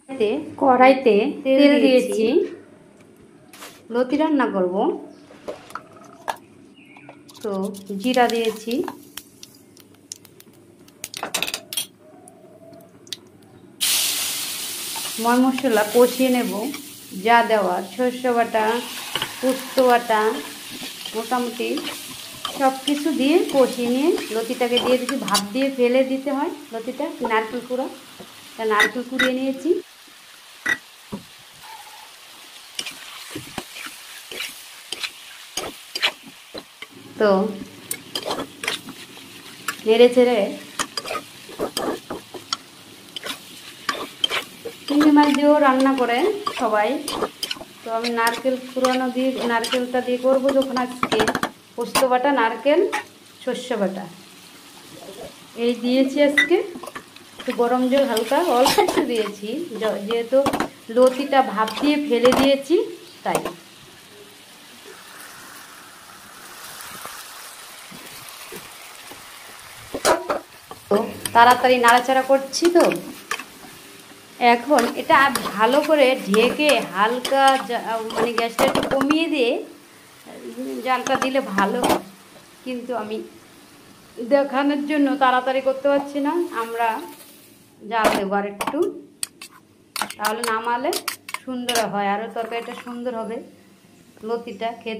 কড়াইতে তেল দিয়েছি, লতি রান্না করব। তো জিরা দিয়েছি, ময় মশলা কষিয়ে নেব, যা দেওয়ার সরষে বাটা, পোস্ত বাটা, মোটামুটি সব কিছু দিয়ে কষিয়ে নিয়ে লতিটাকে দিয়ে দিচ্ছি। ভাপ দিয়ে ফেলে দিতে হয় লতিটা, নারকেল কুড়া, তা নারকেল কুড়িয়ে নিয়েছি। তো নেড়ে চেড়ে চিংড়ি মাছ দিয়েও রান্না করে সবাই। তো আমি নারকেল কুড়ানো দিয়ে, নারকেলটা দিয়ে করবো যখন আজকে। পোস্ত বাটা, নারকেল, সর্ষে বাটা এই দিয়েছি আজকে। একটু গরম জল হালকা অল্প একটু দিয়েছি, যেহেতু লতিটা ভাপ দিয়ে ফেলে দিয়েছি তাই। তো তাড়াতাড়ি নাড়াচাড়া করছি। তো এখন এটা ভালো করে ঢেকে হালকা মানে গ্যাসটা একটু কমিয়ে দিয়ে জালটা দিলে ভালো, কিন্তু আমি দেখানোর জন্য তাড়াতাড়ি করতে পারছি না। আমরা জাল দেবো আর একটু, তাহলে নামালে সুন্দর হয়, আরও তরকারিটা সুন্দর হবে, লতিটা খেতে।